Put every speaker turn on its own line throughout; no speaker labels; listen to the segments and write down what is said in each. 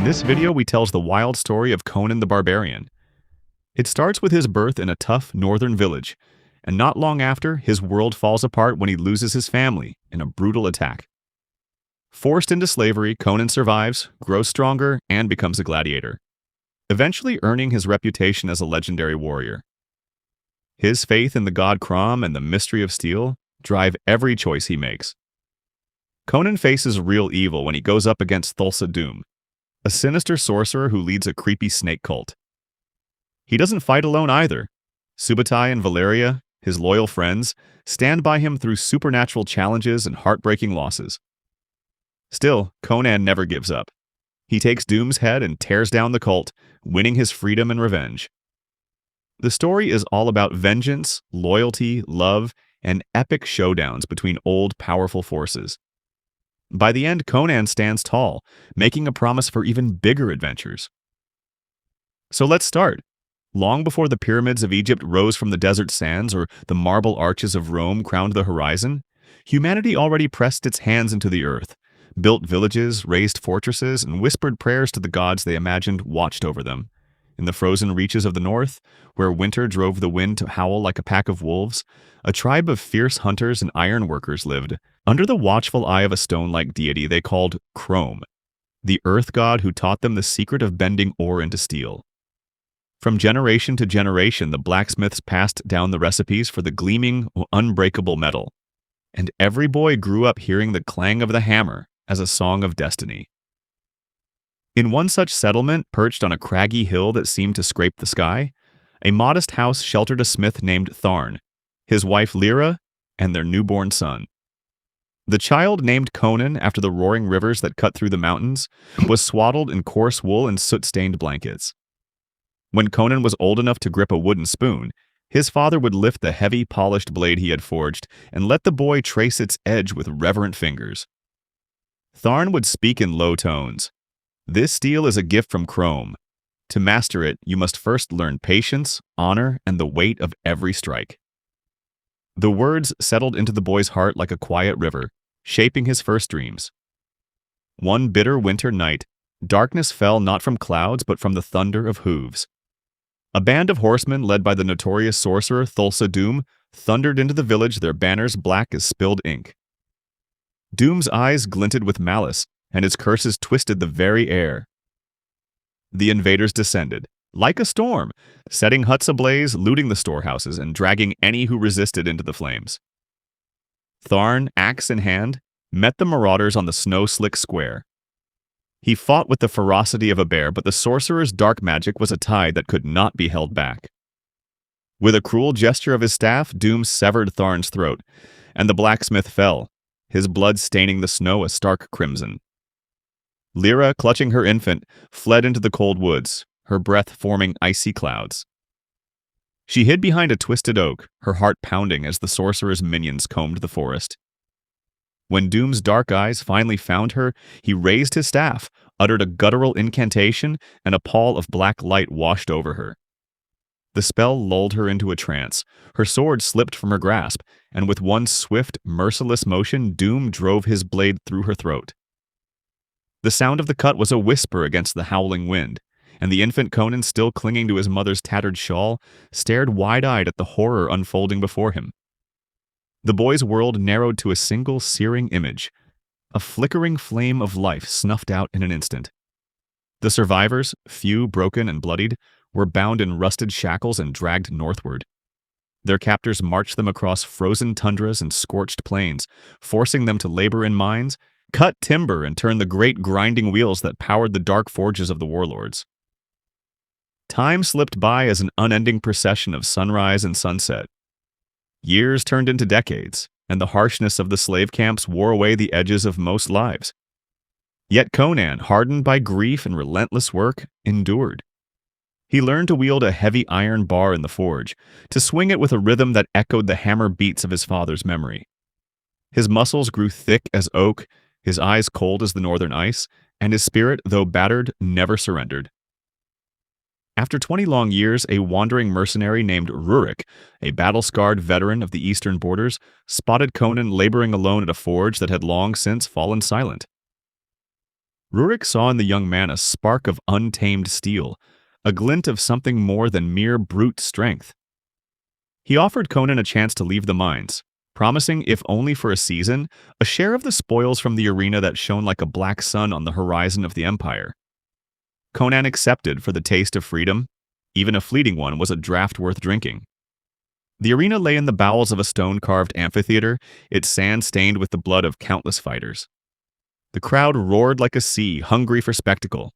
In this video, we tells the wild story of Conan the Barbarian. It starts with his birth in a tough northern village, and not long after, his world falls apart when he loses his family in a brutal attack. Forced into slavery, Conan survives, grows stronger, and becomes a gladiator, eventually earning his reputation as a legendary warrior. His faith in the god Crom and the mystery of steel drive every choice he makes. Conan faces real evil when he goes up against Thulsa Doom, a sinister sorcerer who leads a creepy snake cult. He doesn't fight alone either. Subutai and Valeria, his loyal friends, stand by him through supernatural challenges and heartbreaking losses. Still, Conan never gives up. He takes Doom's head and tears down the cult, winning his freedom and revenge. The story is all about vengeance, loyalty, love, and epic showdowns between old, powerful forces. By the end, Conan stands tall, making a promise for even bigger adventures. So let's start. Long before the pyramids of Egypt rose from the desert sands or the marble arches of Rome crowned the horizon, humanity already pressed its hands into the earth, built villages, raised fortresses, and whispered prayers to the gods they imagined watched over them. In the frozen reaches of the north, where winter drove the wind to howl like a pack of wolves, a tribe of fierce hunters and ironworkers lived, under the watchful eye of a stone-like deity they called Crom, the earth god who taught them the secret of bending ore into steel. From generation to generation, the blacksmiths passed down the recipes for the gleaming, unbreakable metal, and every boy grew up hearing the clang of the hammer as a song of destiny. In one such settlement, perched on a craggy hill that seemed to scrape the sky, a modest house sheltered a smith named Tharn, his wife Lyra, and their newborn son. The child, named Conan after the roaring rivers that cut through the mountains, was swaddled in coarse wool and soot-stained blankets. When Conan was old enough to grip a wooden spoon, his father would lift the heavy, polished blade he had forged and let the boy trace its edge with reverent fingers. Tharn would speak in low tones. "This steel is a gift from Crom. To master it, you must first learn patience, honor, and the weight of every strike." The words settled into the boy's heart like a quiet river, shaping his first dreams. One bitter winter night, darkness fell not from clouds but from the thunder of hooves. A band of horsemen led by the notorious sorcerer Thulsa Doom thundered into the village, their banners black as spilled ink. Doom's eyes glinted with malice, and his curses twisted the very air. The invaders descended, like a storm, setting huts ablaze, looting the storehouses, and dragging any who resisted into the flames. Tharn, axe in hand, met the marauders on the snow-slick square. He fought with the ferocity of a bear, but the sorcerer's dark magic was a tide that could not be held back. With a cruel gesture of his staff, Doom severed Tharn's throat, and the blacksmith fell, his blood staining the snow a stark crimson. Lyra, clutching her infant, fled into the cold woods, her breath forming icy clouds. She hid behind a twisted oak, her heart pounding as the sorcerer's minions combed the forest. When Doom's dark eyes finally found her, he raised his staff, uttered a guttural incantation, and a pall of black light washed over her. The spell lulled her into a trance. Her sword slipped from her grasp, and with one swift, merciless motion, Doom drove his blade through her throat. The sound of the cut was a whisper against the howling wind, and the infant Conan, still clinging to his mother's tattered shawl, stared wide-eyed at the horror unfolding before him. The boy's world narrowed to a single searing image, a flickering flame of life snuffed out in an instant. The survivors, few, broken, and bloodied, were bound in rusted shackles and dragged northward. Their captors marched them across frozen tundras and scorched plains, forcing them to labor in mines, cut timber, and turn the great grinding wheels that powered the dark forges of the warlords. Time slipped by as an unending procession of sunrise and sunset. Years turned into decades, and the harshness of the slave camps wore away the edges of most lives. Yet Conan, hardened by grief and relentless work, endured. He learned to wield a heavy iron bar in the forge, to swing it with a rhythm that echoed the hammer beats of his father's memory. His muscles grew thick as oak, his eyes cold as the northern ice, and his spirit, though battered, never surrendered. After 20 long years, a wandering mercenary named Rurik, a battle-scarred veteran of the eastern borders, spotted Conan laboring alone at a forge that had long since fallen silent. Rurik saw in the young man a spark of untamed steel, a glint of something more than mere brute strength. He offered Conan a chance to leave the mines, promising, if only for a season, a share of the spoils from the arena that shone like a black sun on the horizon of the Empire. Conan accepted for the taste of freedom. Even a fleeting one was a draught worth drinking. The arena lay in the bowels of a stone-carved amphitheater, its sand stained with the blood of countless fighters. The crowd roared like a sea, hungry for spectacle.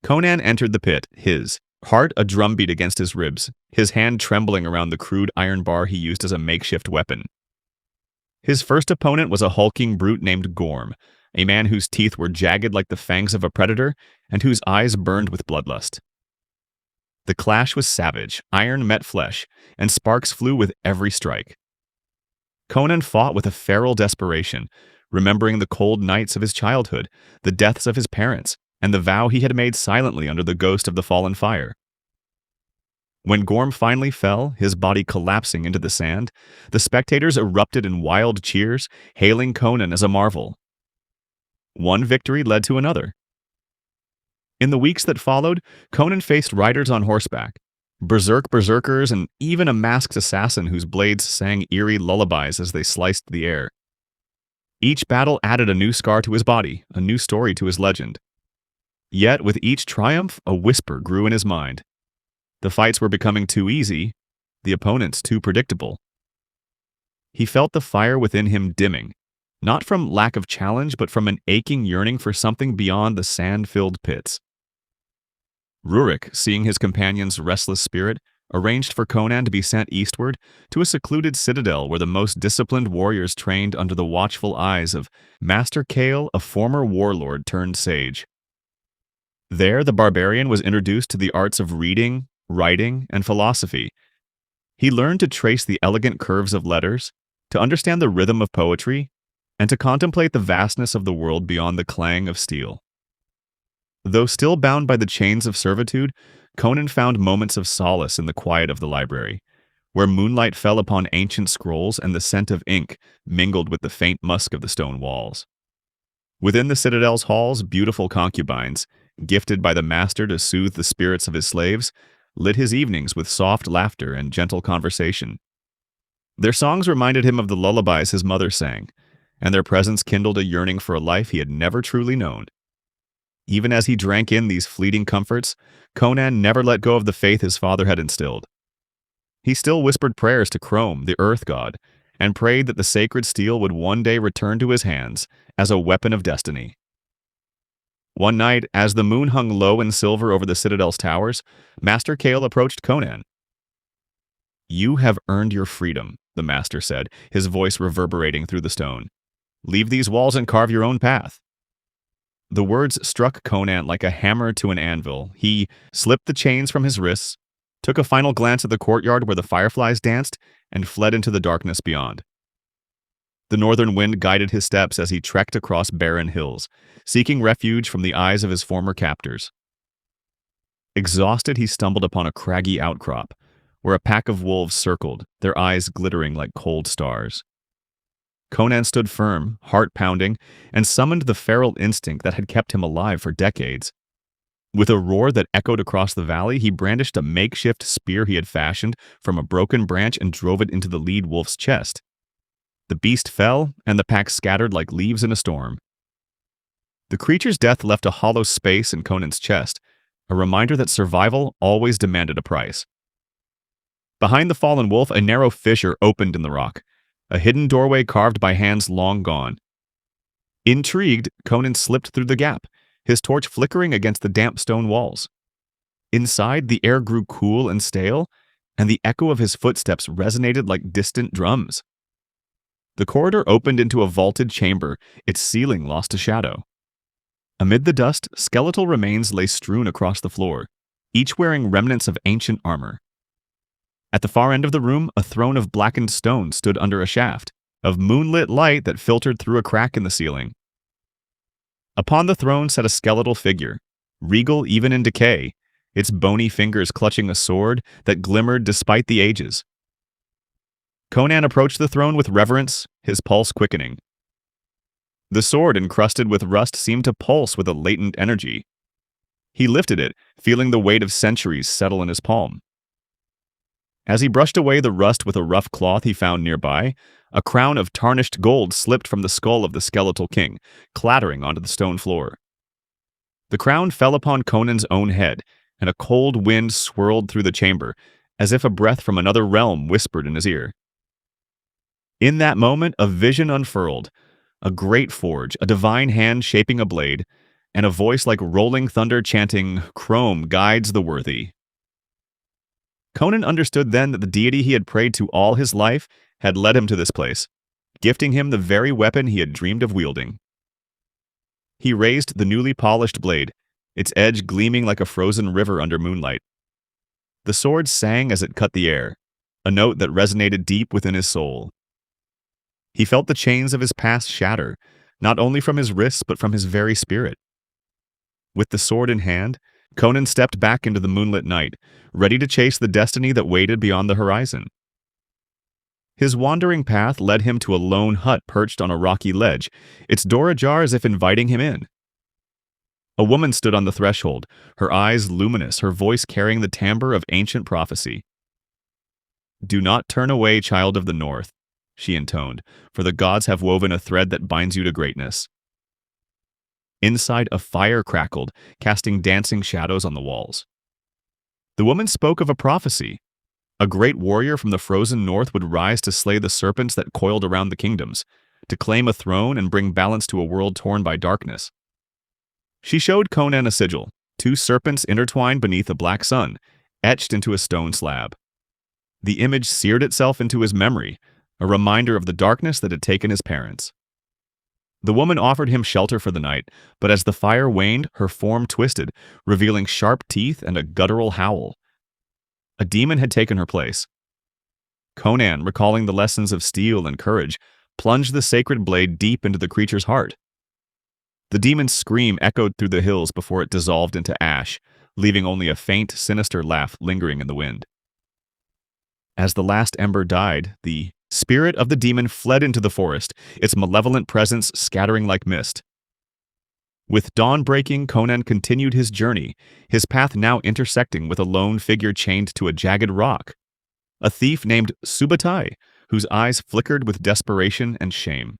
Conan entered the pit, his heart a drumbeat against his ribs, his hand trembling around the crude iron bar he used as a makeshift weapon. His first opponent was a hulking brute named Gorm, a man whose teeth were jagged like the fangs of a predator and whose eyes burned with bloodlust. The clash was savage, iron met flesh, and sparks flew with every strike. Conan fought with a feral desperation, remembering the cold nights of his childhood, the deaths of his parents, and the vow he had made silently under the ghost of the fallen fire. When Gorm finally fell, his body collapsing into the sand, the spectators erupted in wild cheers, hailing Conan as a marvel. One victory led to another. In the weeks that followed, Conan faced riders on horseback, berserkers, and even a masked assassin whose blades sang eerie lullabies as they sliced the air. Each battle added a new scar to his body, a new story to his legend. Yet, with each triumph, a whisper grew in his mind. The fights were becoming too easy, the opponents too predictable. He felt the fire within him dimming, not from lack of challenge, but from an aching yearning for something beyond the sand-filled pits. Rurik, seeing his companion's restless spirit, arranged for Conan to be sent eastward to a secluded citadel where the most disciplined warriors trained under the watchful eyes of Master Kale, a former warlord turned sage. There, the barbarian was introduced to the arts of reading, writing, and philosophy. He learned to trace the elegant curves of letters, to understand the rhythm of poetry, and to contemplate the vastness of the world beyond the clang of steel. Though still bound by the chains of servitude, Conan found moments of solace in the quiet of the library, where moonlight fell upon ancient scrolls and the scent of ink mingled with the faint musk of the stone walls. Within the citadel's halls, beautiful concubines, gifted by the master to soothe the spirits of his slaves, lit his evenings with soft laughter and gentle conversation. Their songs reminded him of the lullabies his mother sang, and their presence kindled a yearning for a life he had never truly known. Even as he drank in these fleeting comforts, Conan never let go of the faith his father had instilled. He still whispered prayers to Crom, the earth god, and prayed that the sacred steel would one day return to his hands as a weapon of destiny. One night, as the moon hung low and silver over the citadel's towers, Master Kale approached Conan. "You have earned your freedom," the master said, his voice reverberating through the stone. "Leave these walls and carve your own path." The words struck Conan like a hammer to an anvil. He slipped the chains from his wrists, took a final glance at the courtyard where the fireflies danced, and fled into the darkness beyond. The northern wind guided his steps as he trekked across barren hills, seeking refuge from the eyes of his former captors. Exhausted, he stumbled upon a craggy outcrop, where a pack of wolves circled, their eyes glittering like cold stars. Conan stood firm, heart pounding, and summoned the feral instinct that had kept him alive for decades. With a roar that echoed across the valley, he brandished a makeshift spear he had fashioned from a broken branch and drove it into the lead wolf's chest. The beast fell, and the pack scattered like leaves in a storm. The creature's death left a hollow space in Conan's chest, a reminder that survival always demanded a price. Behind the fallen wolf, a narrow fissure opened in the rock, a hidden doorway carved by hands long gone. Intrigued, Conan slipped through the gap, his torch flickering against the damp stone walls. Inside, the air grew cool and stale, and the echo of his footsteps resonated like distant drums. The corridor opened into a vaulted chamber, its ceiling lost to shadow. Amid the dust, skeletal remains lay strewn across the floor, each wearing remnants of ancient armor. At the far end of the room, a throne of blackened stone stood under a shaft of moonlit light that filtered through a crack in the ceiling. Upon the throne sat a skeletal figure, regal even in decay, its bony fingers clutching a sword that glimmered despite the ages. Conan approached the throne with reverence, his pulse quickening. The sword encrusted with rust seemed to pulse with a latent energy. He lifted it, feeling the weight of centuries settle in his palm. As he brushed away the rust with a rough cloth he found nearby, a crown of tarnished gold slipped from the skull of the skeletal king, clattering onto the stone floor. The crown fell upon Conan's own head, and a cold wind swirled through the chamber, as if a breath from another realm whispered in his ear. In that moment, a vision unfurled, a great forge, a divine hand shaping a blade, and a voice like rolling thunder chanting, "Crom guides the worthy." Conan understood then that the deity he had prayed to all his life had led him to this place, gifting him the very weapon he had dreamed of wielding. He raised the newly polished blade, its edge gleaming like a frozen river under moonlight. The sword sang as it cut the air, a note that resonated deep within his soul. He felt the chains of his past shatter, not only from his wrists but from his very spirit. With the sword in hand, Conan stepped back into the moonlit night, ready to chase the destiny that waited beyond the horizon. His wandering path led him to a lone hut perched on a rocky ledge, its door ajar as if inviting him in. A woman stood on the threshold, her eyes luminous, her voice carrying the timbre of ancient prophecy. "Do not turn away, child of the north," she intoned, "for the gods have woven a thread that binds you to greatness." Inside, a fire crackled, casting dancing shadows on the walls. The woman spoke of a prophecy. A great warrior from the frozen north would rise to slay the serpents that coiled around the kingdoms, to claim a throne and bring balance to a world torn by darkness. She showed Conan a sigil, two serpents intertwined beneath a black sun, etched into a stone slab. The image seared itself into his memory, a reminder of the darkness that had taken his parents. The woman offered him shelter for the night, but as the fire waned, her form twisted, revealing sharp teeth and a guttural howl. A demon had taken her place. Conan, recalling the lessons of steel and courage, plunged the sacred blade deep into the creature's heart. The demon's scream echoed through the hills before it dissolved into ash, leaving only a faint, sinister laugh lingering in the wind. As the last ember died, the spirit of the demon fled into the forest, its malevolent presence scattering like mist. With dawn breaking, Conan continued his journey, his path now intersecting with a lone figure chained to a jagged rock. A thief named Subutai, whose eyes flickered with desperation and shame.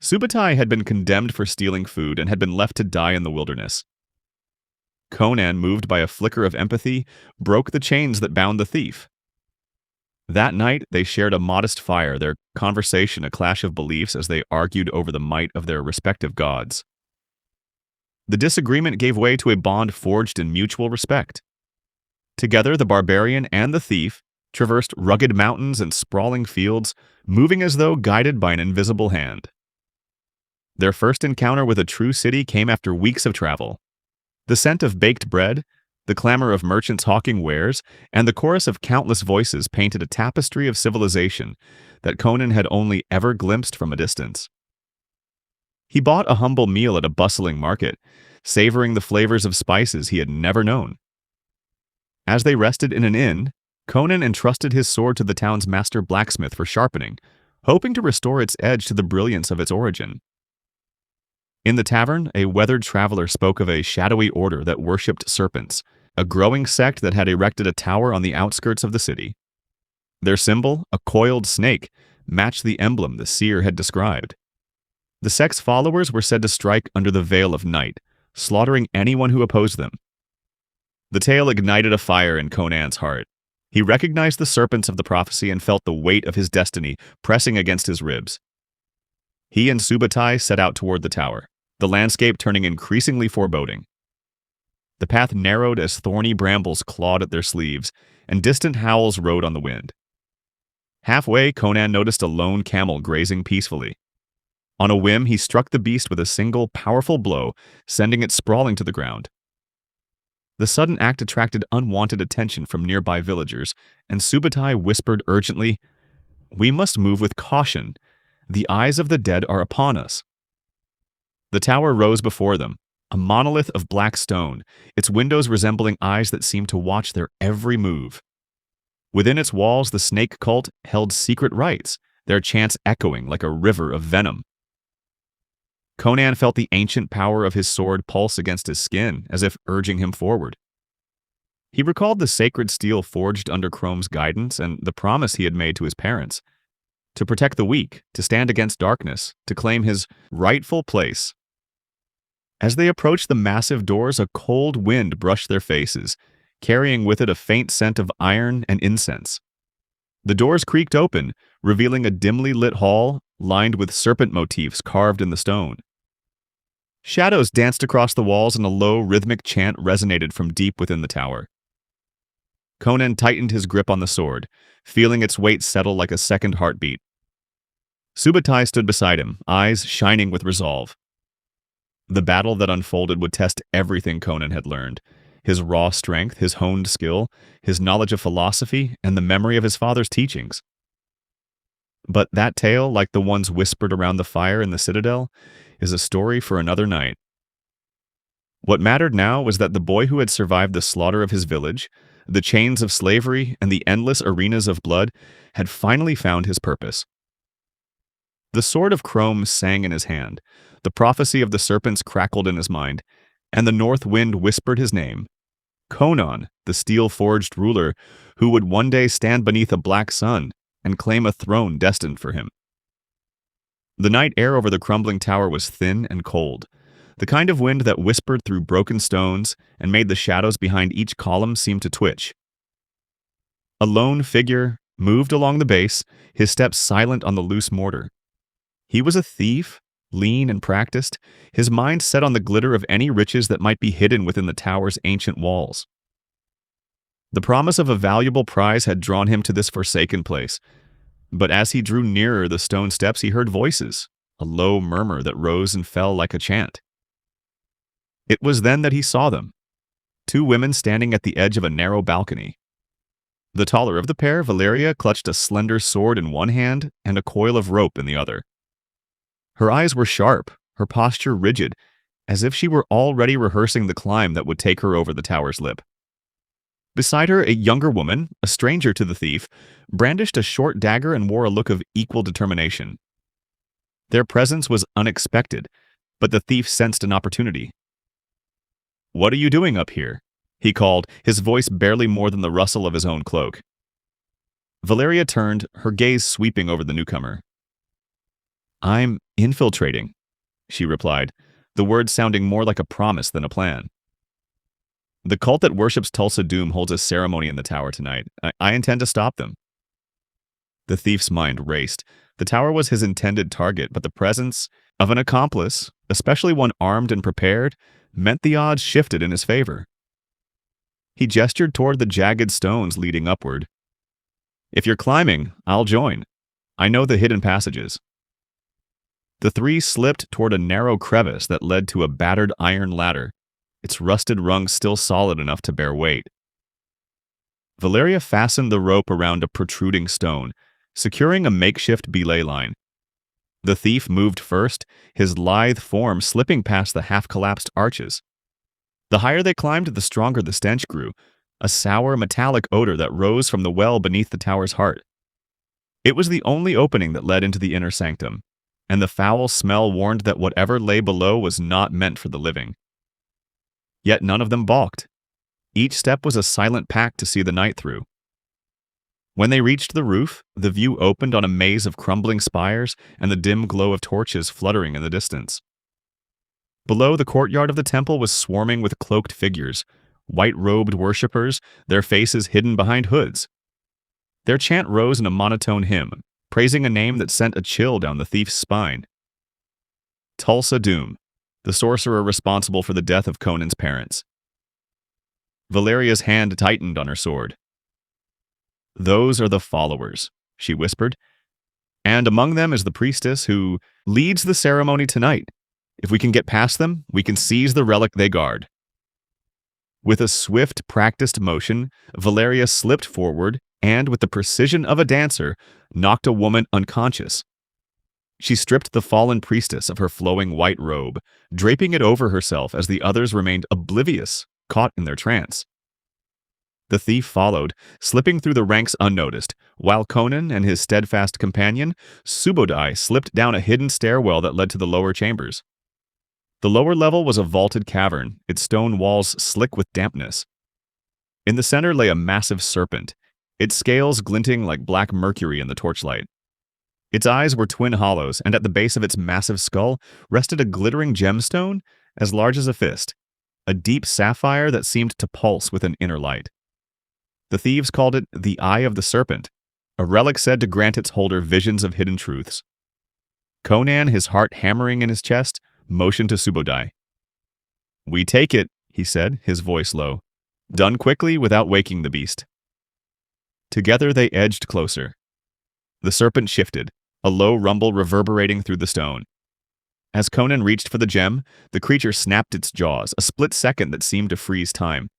Subutai had been condemned for stealing food and had been left to die in the wilderness. Conan, moved by a flicker of empathy, broke the chains that bound the thief. That night, they shared a modest fire, their conversation a clash of beliefs as they argued over the might of their respective gods. The disagreement gave way to a bond forged in mutual respect. Together, the barbarian and the thief traversed rugged mountains and sprawling fields, moving as though guided by an invisible hand. Their first encounter with a true city came after weeks of travel. The scent of baked bread, the clamor of merchants hawking wares, and the chorus of countless voices painted a tapestry of civilization that Conan had only ever glimpsed from a distance. He bought a humble meal at a bustling market, savoring the flavors of spices he had never known. As they rested in an inn, Conan entrusted his sword to the town's master blacksmith for sharpening, hoping to restore its edge to the brilliance of its origin. In the tavern, a weathered traveler spoke of a shadowy order that worshipped serpents, a growing sect that had erected a tower on the outskirts of the city. Their symbol, a coiled snake, matched the emblem the seer had described. The sect's followers were said to strike under the veil of night, slaughtering anyone who opposed them. The tale ignited a fire in Conan's heart. He recognized the serpents of the prophecy and felt the weight of his destiny pressing against his ribs. He and Subutai set out toward the tower, the landscape turning increasingly foreboding. The path narrowed as thorny brambles clawed at their sleeves, and distant howls rode on the wind. Halfway, Conan noticed a lone camel grazing peacefully. On a whim, he struck the beast with a single, powerful blow, sending it sprawling to the ground. The sudden act attracted unwanted attention from nearby villagers, and Subutai whispered urgently, "We must move with caution. The eyes of the dead are upon us." The tower rose before them, a monolith of black stone, its windows resembling eyes that seemed to watch their every move. Within its walls, the snake cult held secret rites, their chants echoing like a river of venom. Conan felt the ancient power of his sword pulse against his skin, as if urging him forward. He recalled the sacred steel forged under Crom's guidance and the promise he had made to his parents to protect the weak, to stand against darkness, to claim his rightful place. As they approached the massive doors, a cold wind brushed their faces, carrying with it a faint scent of iron and incense. The doors creaked open, revealing a dimly lit hall lined with serpent motifs carved in the stone. Shadows danced across the walls and a low, rhythmic chant resonated from deep within the tower. Conan tightened his grip on the sword, feeling its weight settle like a second heartbeat. Subutai stood beside him, eyes shining with resolve. The battle that unfolded would test everything Conan had learned: his raw strength, his honed skill, his knowledge of philosophy, and the memory of his father's teachings. But that tale, like the ones whispered around the fire in the citadel, is a story for another night. What mattered now was that the boy who had survived the slaughter of his village, the chains of slavery, and the endless arenas of blood, had finally found his purpose. The sword of Crom sang in his hand, the prophecy of the serpents crackled in his mind, and the north wind whispered his name: Conan, the steel-forged ruler who would one day stand beneath a black sun and claim a throne destined for him. The night air over the crumbling tower was thin and cold, the kind of wind that whispered through broken stones and made the shadows behind each column seem to twitch. A lone figure moved along the base, his steps silent on the loose mortar. He was a thief, lean and practiced, his mind set on the glitter of any riches that might be hidden within the tower's ancient walls. The promise of a valuable prize had drawn him to this forsaken place, but as he drew nearer the stone steps he heard voices, a low murmur that rose and fell like a chant. It was then that he saw them, two women standing at the edge of a narrow balcony. The taller of the pair, Valeria, clutched a slender sword in one hand and a coil of rope in the other. Her eyes were sharp, her posture rigid, as if she were already rehearsing the climb that would take her over the tower's lip. Beside her, a younger woman, a stranger to the thief, brandished a short dagger and wore a look of equal determination. Their presence was unexpected, but the thief sensed an opportunity. "What are you doing up here?" he called, his voice barely more than the rustle of his own cloak. Valeria turned, her gaze sweeping over the newcomer. "I'm infiltrating," she replied, the words sounding more like a promise than a plan. "The cult that worships Thulsa Doom holds a ceremony in the tower tonight. I intend to stop them." The thief's mind raced. The tower was his intended target, but the presence of an accomplice, especially one armed and prepared, meant the odds shifted in his favor. He gestured toward the jagged stones leading upward. "If you're climbing, I'll join. I know the hidden passages." The three slipped toward a narrow crevice that led to a battered iron ladder, its rusted rungs still solid enough to bear weight. Valeria fastened the rope around a protruding stone, securing a makeshift belay line. The thief moved first, his lithe form slipping past the half-collapsed arches. The higher they climbed, the stronger the stench grew, a sour, metallic odor that rose from the well beneath the tower's heart. It was the only opening that led into the inner sanctum, and the foul smell warned that whatever lay below was not meant for the living. Yet none of them balked. Each step was a silent pact to see the night through. When they reached the roof, the view opened on a maze of crumbling spires and the dim glow of torches fluttering in the distance. Below, the courtyard of the temple was swarming with cloaked figures, white-robed worshippers, their faces hidden behind hoods. Their chant rose in a monotone hymn, praising a name that sent a chill down the thief's spine. Thulsa Doom, the sorcerer responsible for the death of Conan's parents. Valeria's hand tightened on her sword. "Those are the followers," she whispered, "and among them is the priestess who leads the ceremony tonight. If we can get past them, we can seize the relic they guard." With a swift, practiced motion, Valeria slipped forward and, with the precision of a dancer, knocked a woman unconscious. She stripped the fallen priestess of her flowing white robe, draping it over herself as the others remained oblivious, caught in their trance. The thief followed, slipping through the ranks unnoticed, while Conan and his steadfast companion, Subutai, slipped down a hidden stairwell that led to the lower chambers. The lower level was a vaulted cavern, its stone walls slick with dampness. In the center lay a massive serpent, its scales glinting like black mercury in the torchlight. Its eyes were twin hollows, and at the base of its massive skull rested a glittering gemstone as large as a fist, a deep sapphire that seemed to pulse with an inner light. The thieves called it the Eye of the Serpent, a relic said to grant its holder visions of hidden truths. Conan, his heart hammering in his chest, motioned to Subutai. "We take it," he said, his voice low. "Done quickly without waking the beast." Together they edged closer. The serpent shifted, a low rumble reverberating through the stone. As Conan reached for the gem, the creature snapped its jaws, a split second that seemed to freeze time.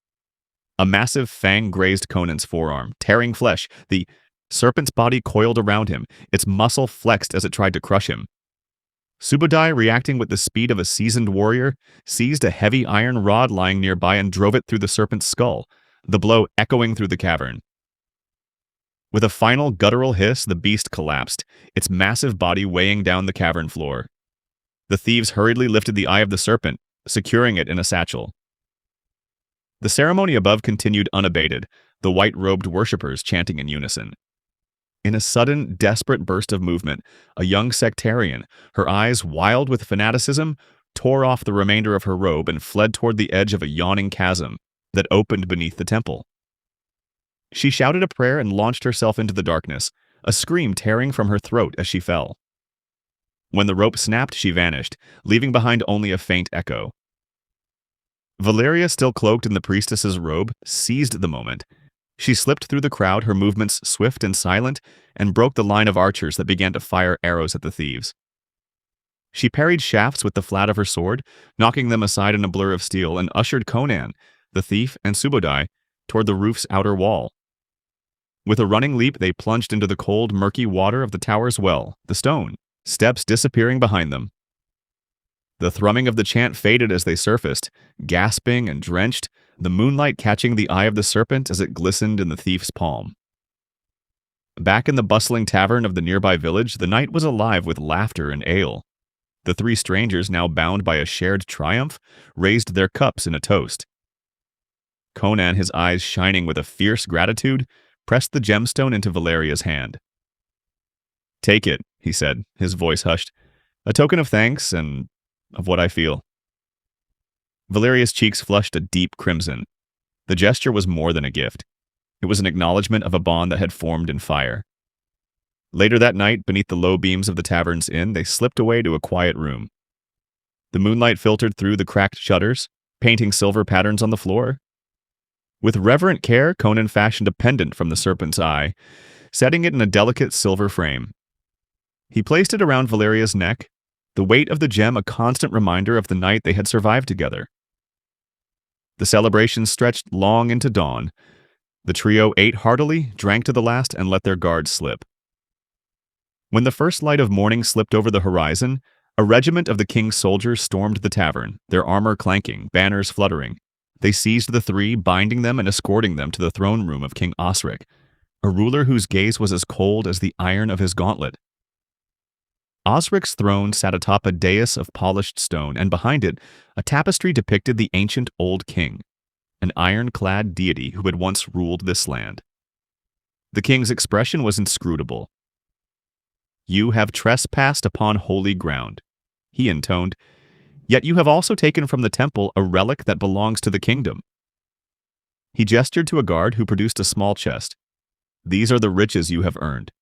A massive fang grazed Conan's forearm, tearing flesh. The serpent's body coiled around him, its muscle flexed as it tried to crush him. Subutai, reacting with the speed of a seasoned warrior, seized a heavy iron rod lying nearby and drove it through the serpent's skull, the blow echoing through the cavern. With a final guttural hiss, the beast collapsed, its massive body weighing down the cavern floor. The thieves hurriedly lifted the Eye of the Serpent, securing it in a satchel. The ceremony above continued unabated, the white-robed worshippers chanting in unison. In a sudden, desperate burst of movement, a young sectarian, her eyes wild with fanaticism, tore off the remainder of her robe and fled toward the edge of a yawning chasm that opened beneath the temple. She shouted a prayer and launched herself into the darkness, a scream tearing from her throat as she fell. When the rope snapped, she vanished, leaving behind only a faint echo. Valeria, still cloaked in the priestess's robe, seized the moment. She slipped through the crowd, her movements swift and silent, and broke the line of archers that began to fire arrows at the thieves. She parried shafts with the flat of her sword, knocking them aside in a blur of steel, and ushered Conan, the thief, and Subutai toward the roof's outer wall. With a running leap, they plunged into the cold, murky water of the tower's well, the stone, steps disappearing behind them. The thrumming of the chant faded as they surfaced, gasping and drenched, the moonlight catching the Eye of the Serpent as it glistened in the thief's palm. Back in the bustling tavern of the nearby village, the night was alive with laughter and ale. The three strangers, now bound by a shared triumph, raised their cups in a toast. Conan, his eyes shining with a fierce gratitude, pressed the gemstone into Valeria's hand. "Take it," he said, his voice hushed. "A token of thanks and of what I feel." Valeria's cheeks flushed a deep crimson. The gesture was more than a gift. It was an acknowledgement of a bond that had formed in fire. Later that night, beneath the low beams of the tavern's inn, they slipped away to a quiet room. The moonlight filtered through the cracked shutters, painting silver patterns on the floor. With reverent care, Conan fashioned a pendant from the serpent's eye, setting it in a delicate silver frame. He placed it around Valeria's neck, the weight of the gem a constant reminder of the night they had survived together. The celebration stretched long into dawn. The trio ate heartily, drank to the last, and let their guards slip. When the first light of morning slipped over the horizon, a regiment of the king's soldiers stormed the tavern, their armor clanking, banners fluttering. They seized the three, binding them and escorting them to the throne room of King Osric, a ruler whose gaze was as cold as the iron of his gauntlet. Osric's throne sat atop a dais of polished stone, and behind it, a tapestry depicted the ancient old king, an iron-clad deity who had once ruled this land. The king's expression was inscrutable. "You have trespassed upon holy ground," he intoned, "yet you have also taken from the temple a relic that belongs to the kingdom." He gestured to a guard who produced a small chest. "These are the riches you have earned.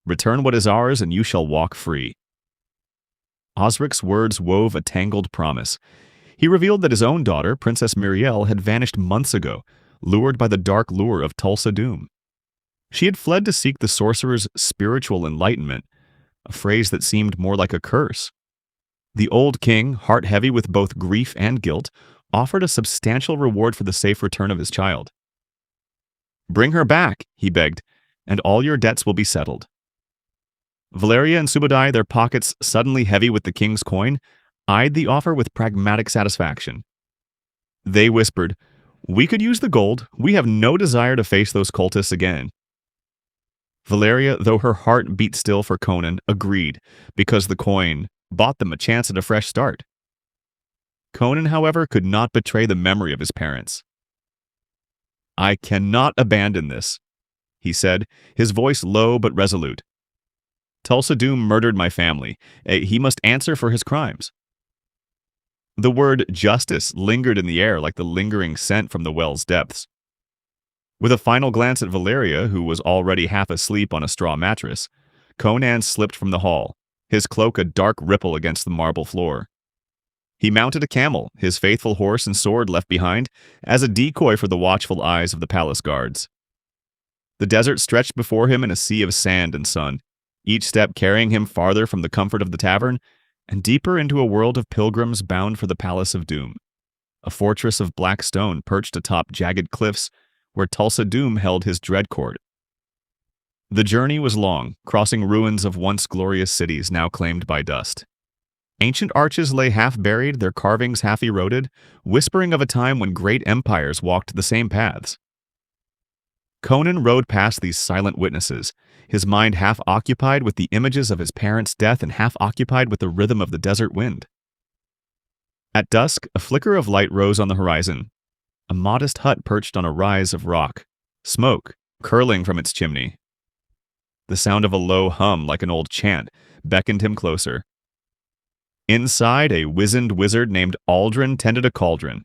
Return what is ours and you shall walk free." Osric's words wove a tangled promise. He revealed that his own daughter, Princess Miriel, had vanished months ago, lured by the dark lure of Thulsa Doom. She had fled to seek the sorcerer's spiritual enlightenment, a phrase that seemed more like a curse. The old king, heart-heavy with both grief and guilt, offered a substantial reward for the safe return of his child. "Bring her back," he begged, "and all your debts will be settled." Valeria and Subutai, their pockets suddenly heavy with the king's coin, eyed the offer with pragmatic satisfaction. They whispered, "We could use the gold. We have no desire to face those cultists again." Valeria, though her heart beat still for Conan, agreed, because the coin bought them a chance at a fresh start. Conan, however, could not betray the memory of his parents. "I cannot abandon this," he said, his voice low but resolute. "Thulsa Doom murdered my family. He must answer for his crimes." The word justice lingered in the air like the lingering scent from the well's depths. With a final glance at Valeria, who was already half asleep on a straw mattress, Conan slipped from the hall, his cloak a dark ripple against the marble floor. He mounted a camel, his faithful horse and sword left behind, as a decoy for the watchful eyes of the palace guards. The desert stretched before him in a sea of sand and sun, each step carrying him farther from the comfort of the tavern and deeper into a world of pilgrims bound for the Palace of Doom, a fortress of black stone perched atop jagged cliffs where Thulsa Doom held his dread court. The journey was long, crossing ruins of once glorious cities now claimed by dust. Ancient arches lay half-buried, their carvings half-eroded, whispering of a time when great empires walked the same paths. Conan rode past these silent witnesses, his mind half-occupied with the images of his parents' death and half-occupied with the rhythm of the desert wind. At dusk, a flicker of light rose on the horizon. A modest hut perched on a rise of rock, smoke curling from its chimney. The sound of a low hum, like an old chant, beckoned him closer. Inside, a wizened wizard named Aldrin tended a cauldron.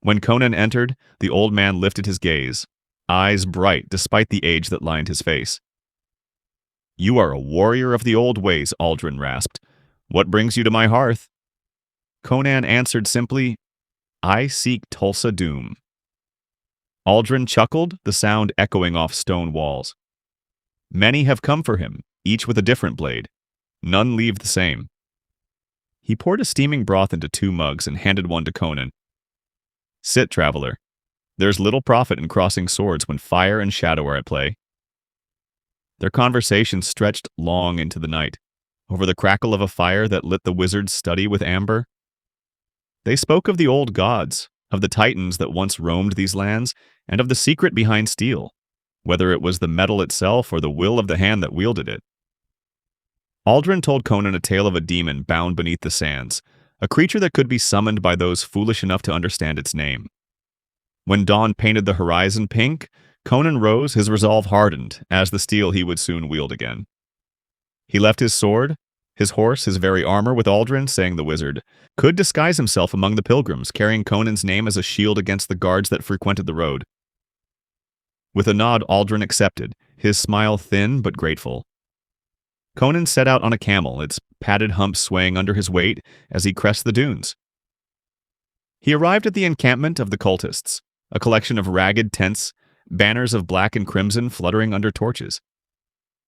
When Conan entered, the old man lifted his gaze, eyes bright despite the age that lined his face. "You are a warrior of the old ways," Aldrin rasped. "What brings you to my hearth?" Conan answered simply, "I seek Thulsa Doom." Aldrin chuckled, the sound echoing off stone walls. "Many have come for him, each with a different blade. None leave the same." He poured a steaming broth into 2 mugs and handed one to Conan. "Sit, traveler. There's little profit in crossing swords when fire and shadow are at play." Their conversation stretched long into the night, over the crackle of a fire that lit the wizard's study with amber. They spoke of the old gods, of the titans that once roamed these lands, and of the secret behind steel, whether it was the metal itself or the will of the hand that wielded it. Aldrin told Conan a tale of a demon bound beneath the sands, a creature that could be summoned by those foolish enough to understand its name. When dawn painted the horizon pink, Conan rose, his resolve hardened, as the steel he would soon wield again. He left his sword, his horse, his very armor with Aldrin, saying the wizard could disguise himself among the pilgrims, carrying Conan's name as a shield against the guards that frequented the road. With a nod, Aldrin accepted, his smile thin but grateful. Conan set out on a camel, its padded hump swaying under his weight as he crested the dunes. He arrived at the encampment of the cultists, a collection of ragged tents, banners of black and crimson fluttering under torches.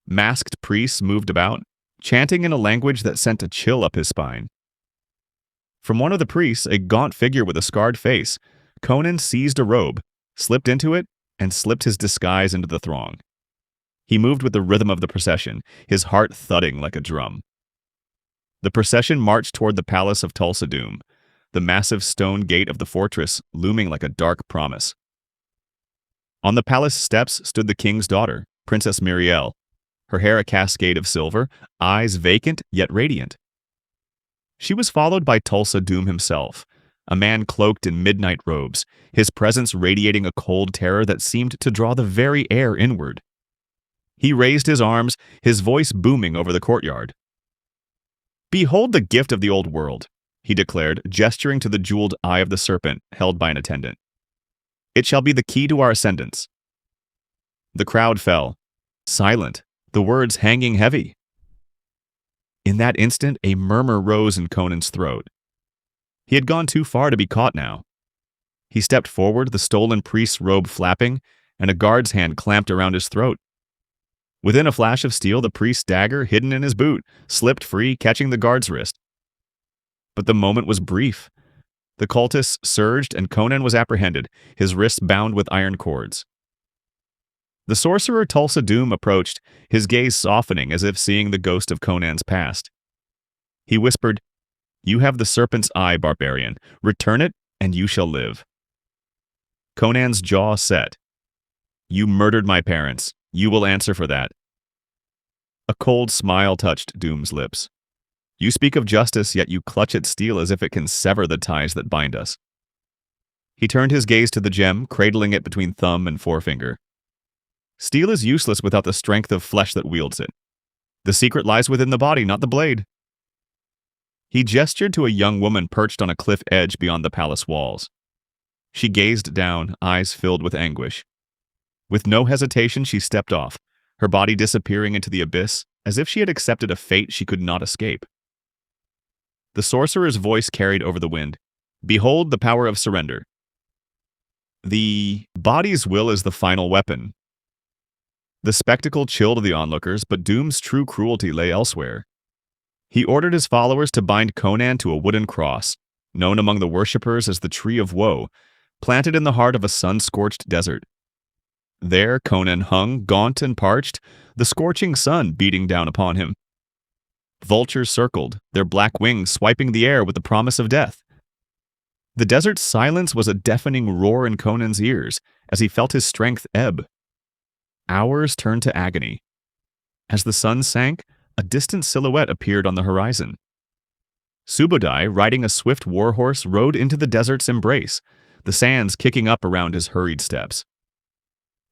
Masked priests moved about, chanting in a language that sent a chill up his spine. From one of the priests, a gaunt figure with a scarred face, Conan seized a robe, slipped into it, and slipped his disguise into the throng. He moved with the rhythm of the procession, his heart thudding like a drum. The procession marched toward the palace of Thulsa Doom, the massive stone gate of the fortress looming like a dark promise. On the palace steps stood the king's daughter, Princess Miriel, her hair a cascade of silver, eyes vacant yet radiant. She was followed by Thulsa Doom himself, a man cloaked in midnight robes, his presence radiating a cold terror that seemed to draw the very air inward. He raised his arms, his voice booming over the courtyard. "Behold the gift of the old world," he declared, gesturing to the jeweled eye of the serpent held by an attendant. "It shall be the key to our ascendance." The crowd fell, silent, the words hanging heavy. In that instant, a murmur rose in Conan's throat. He had gone too far to be caught now. He stepped forward, the stolen priest's robe flapping, and a guard's hand clamped around his throat. Within a flash of steel, the priest's dagger, hidden in his boot, slipped free, catching the guard's wrist. But the moment was brief. The cultists surged, and Conan was apprehended, his wrists bound with iron cords. The sorcerer Thulsa Doom approached, his gaze softening as if seeing the ghost of Conan's past. He whispered, "You have the serpent's eye, barbarian. Return it, and you shall live." Conan's jaw set. "You murdered my parents. You will answer for that." A cold smile touched Doom's lips. You speak of justice, yet you clutch at steel as if it can sever the ties that bind us. He turned his gaze to the gem, cradling it between thumb and forefinger. Steel is useless without the strength of flesh that wields it. The secret lies within the body, not the blade. He gestured to a young woman perched on a cliff edge beyond the palace walls. She gazed down, eyes filled with anguish. With no hesitation, she stepped off, her body disappearing into the abyss, as if she had accepted a fate she could not escape. The sorcerer's voice carried over the wind. Behold the power of surrender. The body's will is the final weapon. The spectacle chilled the onlookers, but Doom's true cruelty lay elsewhere. He ordered his followers to bind Conan to a wooden cross, known among the worshippers as the Tree of Woe, planted in the heart of a sun-scorched desert. There Conan hung, gaunt and parched, the scorching sun beating down upon him. Vultures circled, their black wings swiping the air with the promise of death. The desert's silence was a deafening roar in Conan's ears as he felt his strength ebb. Hours turned to agony. As the sun sank, a distant silhouette appeared on the horizon. Subutai, riding a swift warhorse, rode into the desert's embrace, the sands kicking up around his hurried steps.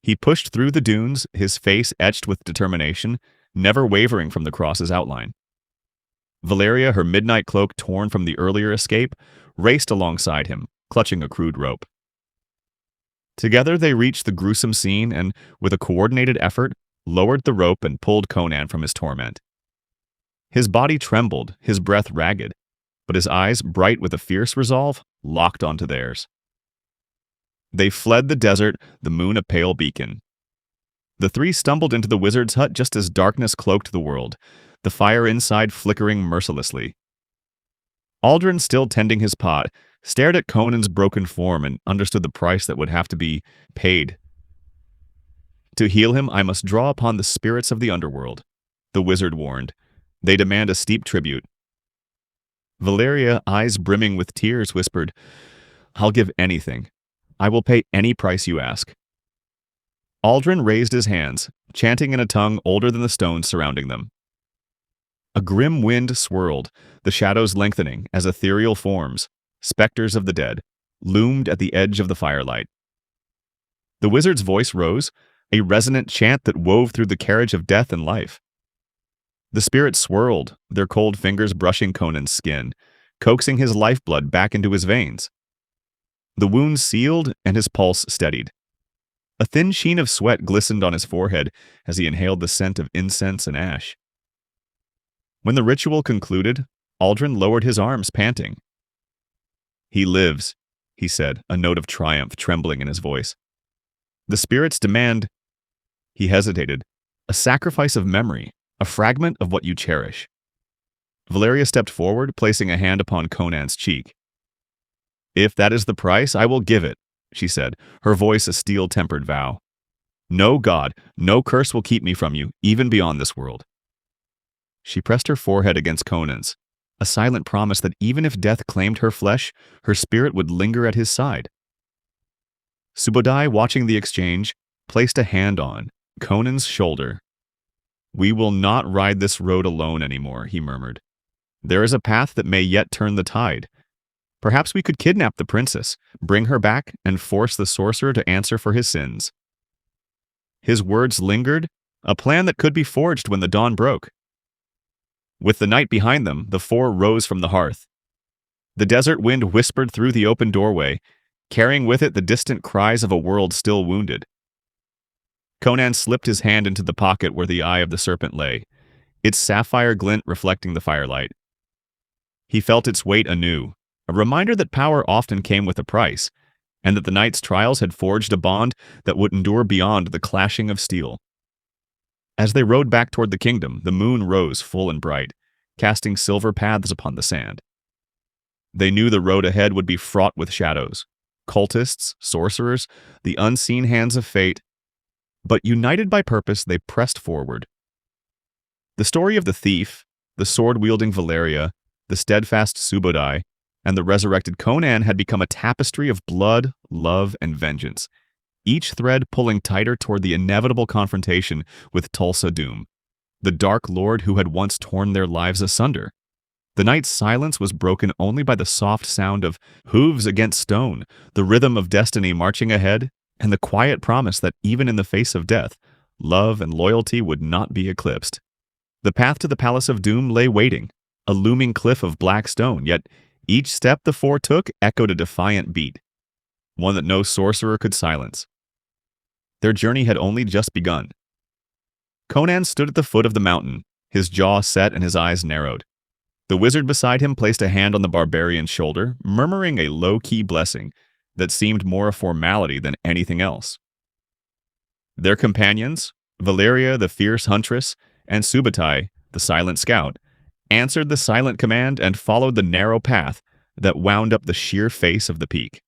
He pushed through the dunes, his face etched with determination, never wavering from the cross's outline. Valeria, her midnight cloak torn from the earlier escape, raced alongside him, clutching a crude rope. Together they reached the gruesome scene and, with a coordinated effort, lowered the rope and pulled Conan from his torment. His body trembled, his breath ragged, but his eyes, bright with a fierce resolve, locked onto theirs. They fled the desert, the moon a pale beacon. The three stumbled into the wizard's hut just as darkness cloaked the world, the fire inside flickering mercilessly. Aldrin, still tending his pot, stared at Conan's broken form and understood the price that would have to be paid. To heal him, I must draw upon the spirits of the underworld, the wizard warned. They demand a steep tribute. Valeria, eyes brimming with tears, whispered, I'll give anything. I will pay any price you ask. Aldrin raised his hands, chanting in a tongue older than the stones surrounding them. A grim wind swirled, the shadows lengthening as ethereal forms, specters of the dead, loomed at the edge of the firelight. The wizard's voice rose, a resonant chant that wove through the carriage of death and life. The spirits swirled, their cold fingers brushing Conan's skin, coaxing his lifeblood back into his veins. The wound sealed and his pulse steadied. A thin sheen of sweat glistened on his forehead as he inhaled the scent of incense and ash. When the ritual concluded, Aldrin lowered his arms, panting. He lives, he said, a note of triumph trembling in his voice. The spirits demand, he hesitated, a sacrifice of memory, a fragment of what you cherish. Valeria stepped forward, placing a hand upon Conan's cheek. If that is the price, I will give it, she said, her voice a steel-tempered vow. No god, no curse will keep me from you, even beyond this world. She pressed her forehead against Conan's, a silent promise that even if death claimed her flesh, her spirit would linger at his side. Subutai, watching the exchange, placed a hand on Conan's shoulder. We will not ride this road alone anymore, he murmured. There is a path that may yet turn the tide. Perhaps we could kidnap the princess, bring her back, and force the sorcerer to answer for his sins. His words lingered, a plan that could be forged when the dawn broke. With the night behind them, the four rose from the hearth. The desert wind whispered through the open doorway, carrying with it the distant cries of a world still wounded. Conan slipped his hand into the pocket where the eye of the serpent lay, its sapphire glint reflecting the firelight. He felt its weight anew, a reminder that power often came with a price, and that the knight's trials had forged a bond that would endure beyond the clashing of steel. As they rode back toward the kingdom, the moon rose full and bright, casting silver paths upon the sand. They knew the road ahead would be fraught with shadows, cultists, sorcerers, the unseen hands of fate, but united by purpose, they pressed forward. The story of the thief, the sword-wielding Valeria, the steadfast Subutai, and the resurrected Conan had become a tapestry of blood, love, and vengeance, each thread pulling tighter toward the inevitable confrontation with Thulsa Doom, the Dark Lord who had once torn their lives asunder. The night's silence was broken only by the soft sound of hooves against stone, the rhythm of destiny marching ahead, and the quiet promise that even in the face of death, love and loyalty would not be eclipsed. The path to the Palace of Doom lay waiting, a looming cliff of black stone, yet each step the four took echoed a defiant beat, one that no sorcerer could silence. Their journey had only just begun. Conan stood at the foot of the mountain, his jaw set and his eyes narrowed. The wizard beside him placed a hand on the barbarian's shoulder, murmuring a low-key blessing that seemed more a formality than anything else. Their companions, Valeria the fierce huntress, and Subutai, the silent scout, answered the silent command and followed the narrow path that wound up the sheer face of the peak.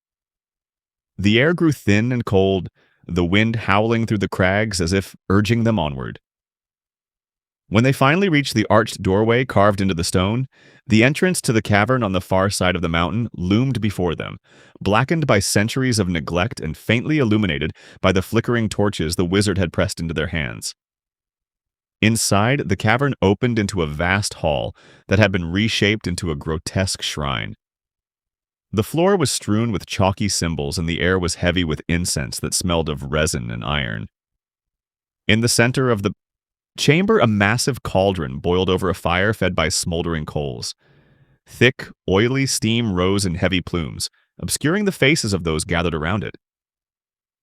The air grew thin and cold, the wind howling through the crags as if urging them onward. When they finally reached the arched doorway carved into the stone, the entrance to the cavern on the far side of the mountain loomed before them, blackened by centuries of neglect and faintly illuminated by the flickering torches the wizard had pressed into their hands. Inside, the cavern opened into a vast hall that had been reshaped into a grotesque shrine. The floor was strewn with chalky symbols and the air was heavy with incense that smelled of resin and iron. In the center of the chamber, a massive cauldron boiled over a fire fed by smoldering coals. Thick, oily steam rose in heavy plumes, obscuring the faces of those gathered around it.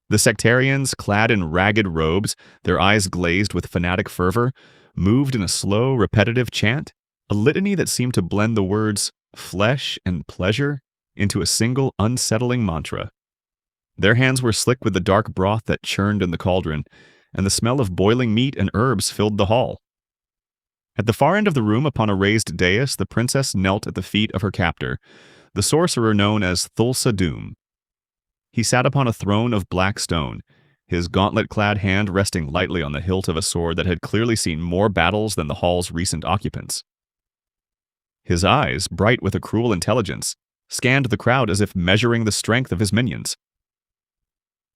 The sectarians, clad in ragged robes, their eyes glazed with fanatic fervor, moved in a slow, repetitive chant, a litany that seemed to blend the words flesh and pleasure into a single unsettling mantra. Their hands were slick with the dark broth that churned in the cauldron, and the smell of boiling meat and herbs filled the hall. At the far end of the room, upon a raised dais, the princess knelt at the feet of her captor, the sorcerer known as Thulsa Doom. He sat upon a throne of black stone, his gauntlet-clad hand resting lightly on the hilt of a sword that had clearly seen more battles than the hall's recent occupants. His eyes, bright with a cruel intelligence, scanned the crowd as if measuring the strength of his minions.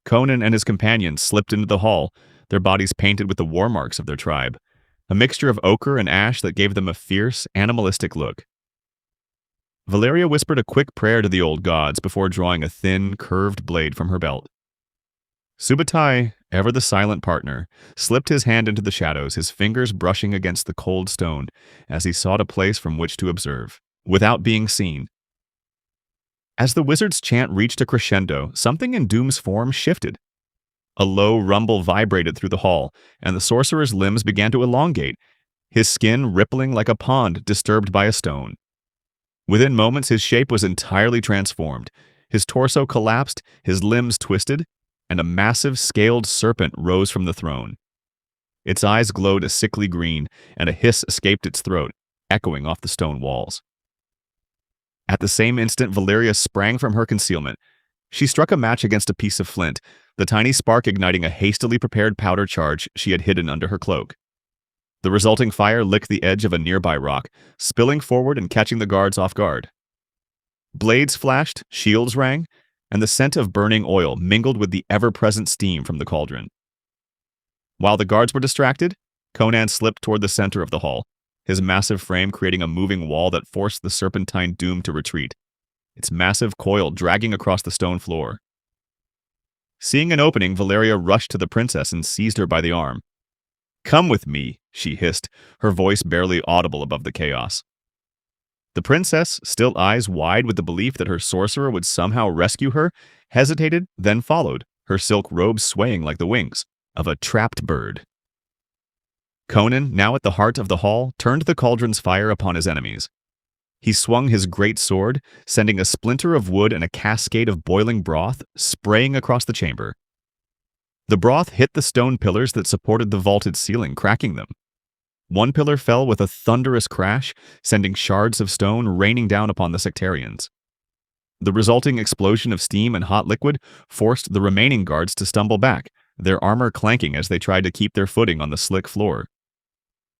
Conan and his companions slipped into the hall, their bodies painted with the war marks of their tribe, a mixture of ochre and ash that gave them a fierce, animalistic look. Valeria whispered a quick prayer to the old gods before drawing a thin, curved blade from her belt. Subutai, ever the silent partner, slipped his hand into the shadows, his fingers brushing against the cold stone as he sought a place from which to observe, without being seen. As the wizard's chant reached a crescendo, something in Doom's form shifted. A low rumble vibrated through the hall, and the sorcerer's limbs began to elongate, his skin rippling like a pond disturbed by a stone. Within moments, his shape was entirely transformed. His torso collapsed, his limbs twisted, and a massive scaled serpent rose from the throne. Its eyes glowed a sickly green, and a hiss escaped its throat, echoing off the stone walls. At the same instant, Valeria sprang from her concealment. She struck a match against a piece of flint, the tiny spark igniting a hastily prepared powder charge she had hidden under her cloak. The resulting fire licked the edge of a nearby rock, spilling forward and catching the guards off guard. Blades flashed, shields rang, and the scent of burning oil mingled with the ever-present steam from the cauldron. While the guards were distracted, Conan slipped toward the center of the hall, his massive frame creating a moving wall that forced the serpentine Doom to retreat, its massive coil dragging across the stone floor. Seeing an opening, Valeria rushed to the princess and seized her by the arm. "Come with me," she hissed, her voice barely audible above the chaos. The princess, still eyes wide with the belief that her sorcerer would somehow rescue her, hesitated, then followed, her silk robes swaying like the wings of a trapped bird. Conan, now at the heart of the hall, turned the cauldron's fire upon his enemies. He swung his great sword, sending a splinter of wood and a cascade of boiling broth spraying across the chamber. The broth hit the stone pillars that supported the vaulted ceiling, cracking them. One pillar fell with a thunderous crash, sending shards of stone raining down upon the sectarians. The resulting explosion of steam and hot liquid forced the remaining guards to stumble back, their armor clanking as they tried to keep their footing on the slick floor.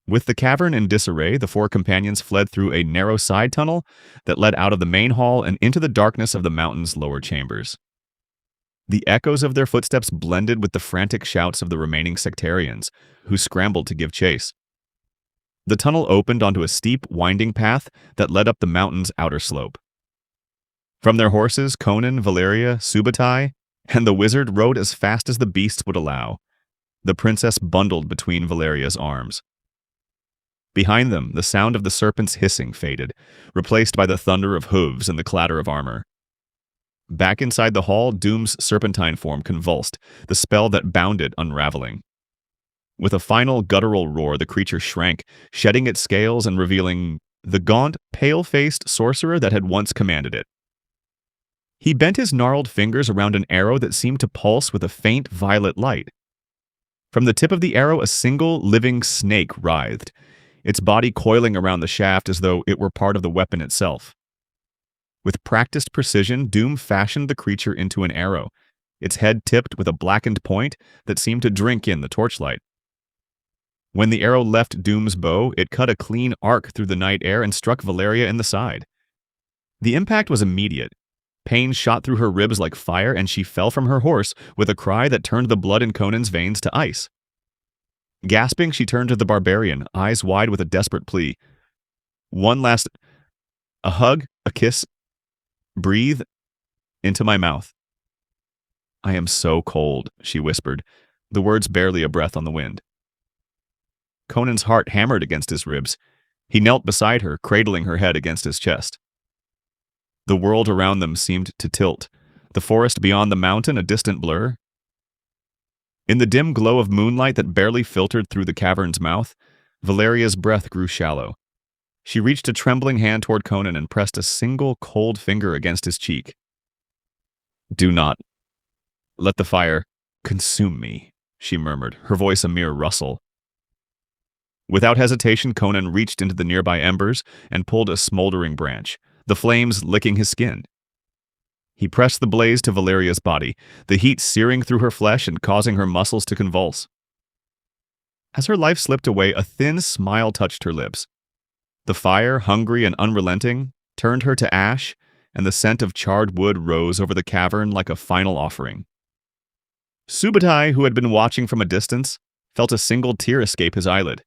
With the cavern in disarray, the four companions fled through a narrow side tunnel that led out of the main hall and into the darkness of the mountain's lower chambers. The echoes of their footsteps blended with the frantic shouts of the remaining sectarians, who scrambled to give chase. The tunnel opened onto a steep, winding path that led up the mountain's outer slope. From their horses, Conan, Valeria, Subutai, and the wizard rode as fast as the beasts would allow, the princess bundled between Valeria's arms. Behind them, the sound of the serpent's hissing faded, replaced by the thunder of hooves and the clatter of armor. Back inside the hall, Doom's serpentine form convulsed, the spell that bound it unraveling. With a final guttural roar, the creature shrank, shedding its scales and revealing the gaunt, pale-faced sorcerer that had once commanded it. He bent his gnarled fingers around an arrow that seemed to pulse with a faint violet light. From the tip of the arrow, a single living snake writhed, its body coiling around the shaft as though it were part of the weapon itself. With practiced precision, Doom fashioned the creature into an arrow, its head tipped with a blackened point that seemed to drink in the torchlight. When the arrow left Doom's bow, it cut a clean arc through the night air and struck Valeria in the side. The impact was immediate. Pain shot through her ribs like fire, and she fell from her horse with a cry that turned the blood in Conan's veins to ice. Gasping, she turned to the barbarian, eyes wide with a desperate plea. A hug, a kiss. Breathe into my mouth. I am so cold, she whispered, the words barely a breath on the wind. Conan's heart hammered against his ribs. He knelt beside her, cradling her head against his chest. The world around them seemed to tilt, the forest beyond the mountain a distant blur. In the dim glow of moonlight that barely filtered through the cavern's mouth, Valeria's breath grew shallow. She reached a trembling hand toward Conan and pressed a single cold finger against his cheek. Do not let the fire consume me, she murmured, her voice a mere rustle. Without hesitation, Conan reached into the nearby embers and pulled a smoldering branch, the flames licking his skin. He pressed the blaze to Valeria's body, the heat searing through her flesh and causing her muscles to convulse. As her life slipped away, a thin smile touched her lips. The fire, hungry and unrelenting, turned her to ash, and the scent of charred wood rose over the cavern like a final offering. Subutai, who had been watching from a distance, felt a single tear escape his eyelid.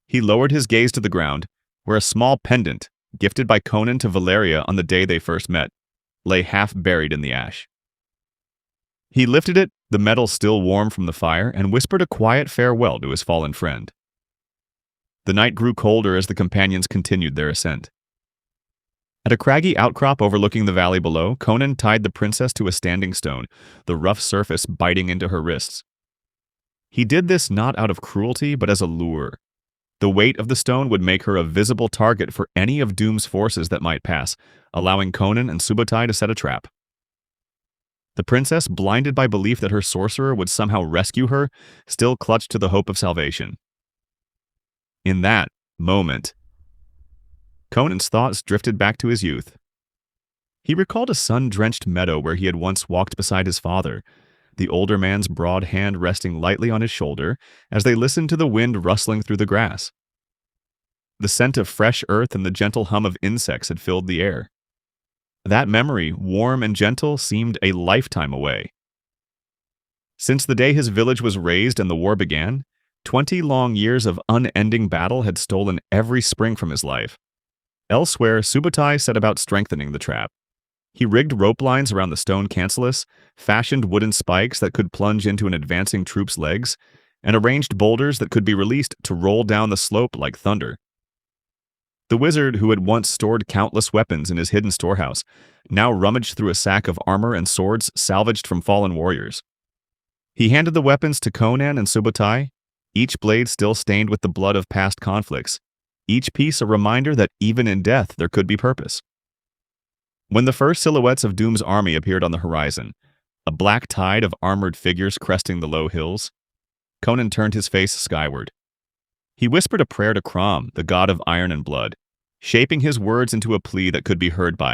He lowered his gaze to the ground, where a small pendant, gifted by Conan to Valeria on the day they first met, lay half buried in the ash. He lifted it, the metal still warm from the fire, and whispered a quiet farewell to his fallen friend. The night grew colder as the companions continued their ascent. At a craggy outcrop overlooking the valley below, Conan tied the princess to a standing stone, the rough surface biting into her wrists. He did this not out of cruelty, but as a lure. The weight of the stone would make her a visible target for any of Doom's forces that might pass, allowing Conan and Subutai to set a trap. The princess, blinded by belief that her sorcerer would somehow rescue her, still clutched to the hope of salvation. In that moment, Conan's thoughts drifted back to his youth. He recalled a sun-drenched meadow where he had once walked beside his father, the older man's broad hand resting lightly on his shoulder as they listened to the wind rustling through the grass. The scent of fresh earth and the gentle hum of insects had filled the air. That memory, warm and gentle, seemed a lifetime away. Since the day his village was razed and the war began, 20 long years of unending battle had stolen every spring from his life. Elsewhere, Subutai set about strengthening the trap. He rigged rope lines around the stone cancellous, fashioned wooden spikes that could plunge into an advancing troop's legs, and arranged boulders that could be released to roll down the slope like thunder. The wizard, who had once stored countless weapons in his hidden storehouse, now rummaged through a sack of armor and swords salvaged from fallen warriors. He handed the weapons to Conan and Subutai, each blade still stained with the blood of past conflicts, each piece a reminder that even in death there could be purpose. When the first silhouettes of Doom's army appeared on the horizon, a black tide of armored figures cresting the low hills, Conan turned his face skyward. He whispered a prayer to Crom, the god of iron and blood, shaping his words into a plea that could be heard by